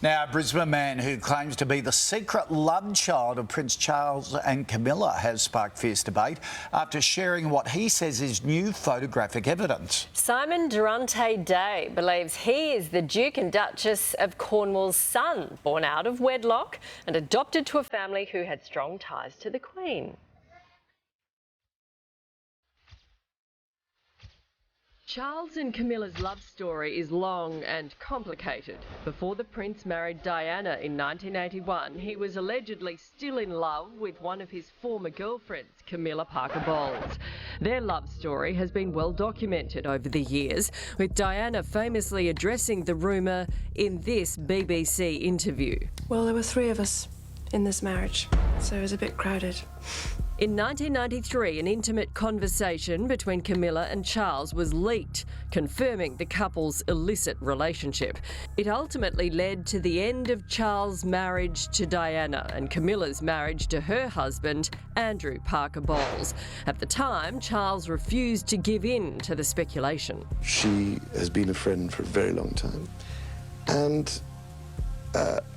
Now, a Brisbane man who claims to be the secret love child of Prince Charles and Camilla has sparked fierce debate after sharing what he says is new photographic evidence. Simon Durante Day believes he is the Duke and Duchess of Cornwall's son, born out of wedlock and adopted to a family who had strong ties to the Queen. Charles and Camilla's love story is long and complicated. Before the Prince married Diana in 1981, he was allegedly still in love with one of his former girlfriends, Camilla Parker Bowles. Their love story has been well documented over the years, with Diana famously addressing the rumour in this BBC interview. Well, there were three of us in this marriage, so it was a bit crowded. In 1993, an intimate conversation between Camilla and Charles was leaked, confirming the couple's illicit relationship. It ultimately led to the end of Charles' marriage to Diana and Camilla's marriage to her husband, Andrew Parker Bowles. At the time, Charles refused to give in to the speculation. She has been a friend for a very long time, and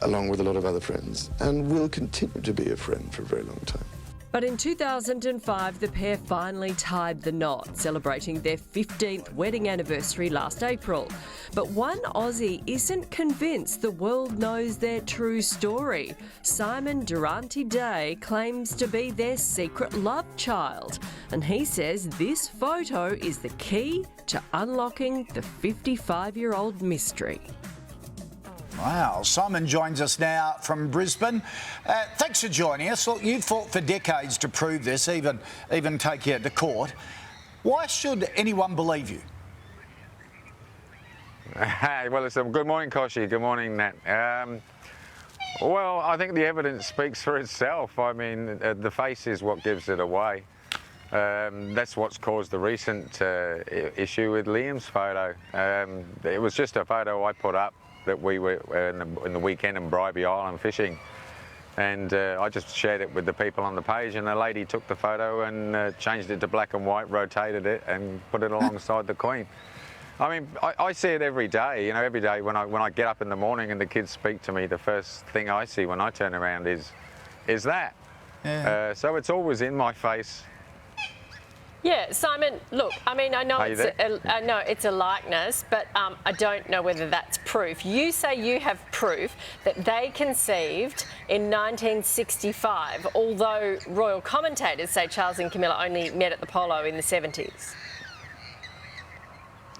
along with a lot of other friends, and will continue to be a friend for a very long time. But in 2005, the pair finally tied the knot, celebrating their 15th wedding anniversary last April. But one Aussie isn't convinced the world knows their true story. Simon Durante Day claims to be their secret love child, and he says this photo is the key to unlocking the 55-year-old mystery. Wow, Simon joins us now from Brisbane. Thanks for joining us. Look, you fought for decades to prove this, even take you to court. Why should anyone believe you? Hey, well, listen, good morning, Koshi. Good morning, Nat. Well, I think the evidence speaks for itself. I mean, the face is what gives it away. That's what's caused the recent issue with Liam's photo. It was just a photo I put up that we were in the weekend in Bribie Island fishing, and I just shared it with the people on the page, and the lady took the photo and changed it to black and white, rotated it and put it alongside the Queen. I mean, I see it every day. You know, every day when I get up in the morning and the kids speak to me, the first thing I see when I turn around is that. Yeah. So it's always in my face. Yeah, Simon, look, I mean, I know it's a likeness, but I don't know whether that's proof. You say you have proof that they conceived in 1965, although royal commentators say Charles and Camilla only met at the polo in the 70s.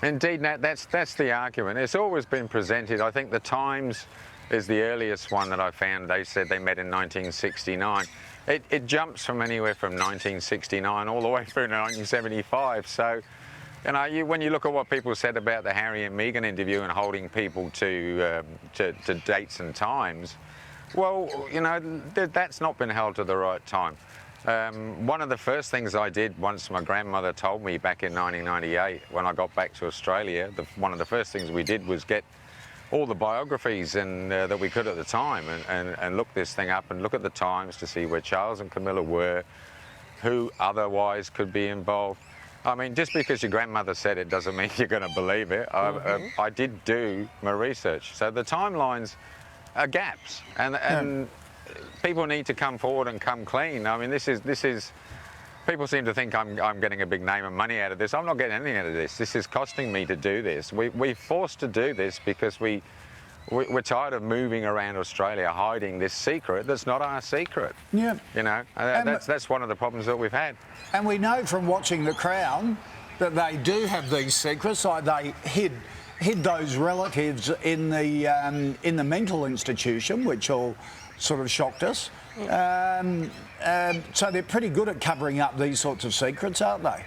Indeed, Nat, that's the argument. It's always been presented. I think the Times is the earliest one that I found. They said they met in 1969. It jumps from anywhere from 1969 all the way through to 1975. So, you know, when you look at what people said about the Harry and Meghan interview and holding people to dates and times, well, you know, that's not been held to the right time. One of the first things I did once my grandmother told me back in 1998 when I got back to Australia, one of the first things we did was get all the biographies that we could at the time and look this thing up and look at the times to see where Charles and Camilla were, who otherwise could be involved. I mean, just because your grandmother said it doesn't mean you're going to believe it. I did do my research. So the timelines are gaps, and people need to come forward and come clean. I mean, this is. People seem to think I'm getting a big name and money out of this. I'm not getting anything out of this. This is costing me to do this. We're forced to do this because we're tired of moving around Australia hiding this secret that's not our secret. Yeah. You know, that's one of the problems that we've had. And we know from watching The Crown that they do have these secrets. Like they hid those relatives in the mental institution, which all sort of shocked us. So they're pretty good at covering up these sorts of secrets, aren't they?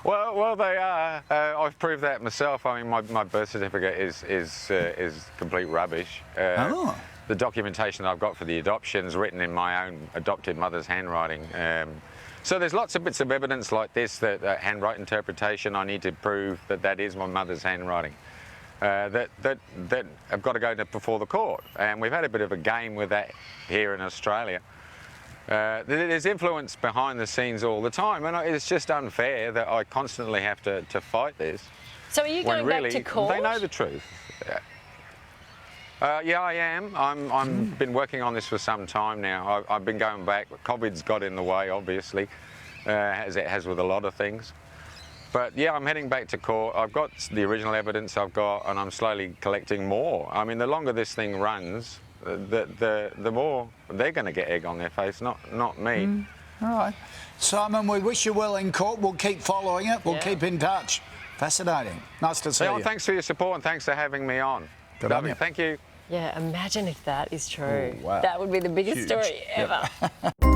well, they are. I've proved that myself. I mean, my birth certificate is complete rubbish. The documentation that I've got for the adoption is written in my own adopted mother's handwriting. So there's lots of bits of evidence like this, that handwriting interpretation. I need to prove that is my mother's handwriting. That have got to go before the court, and we've had a bit of a game with that here in Australia. There's influence behind the scenes all the time, and it's just unfair that I constantly have to fight this. So are you going back to court? They know the truth. Yeah, I am. I'm been working on this for some time now. I've been going back. COVID's got in the way, obviously, as it has with a lot of things. But yeah, I'm heading back to court. I've got the original evidence I've got, and I'm slowly collecting more. I mean, the longer this thing runs, the more they're going to get egg on their face, not me. All right. Simon, we wish you well in court. We'll keep following it. We'll keep in touch. Fascinating. Nice to see you. Thanks for your support and thanks for having me on. Good on you. Thank you. Yeah, imagine if that is true. Oh, wow. That would be the biggest Huge. story Yep. ever.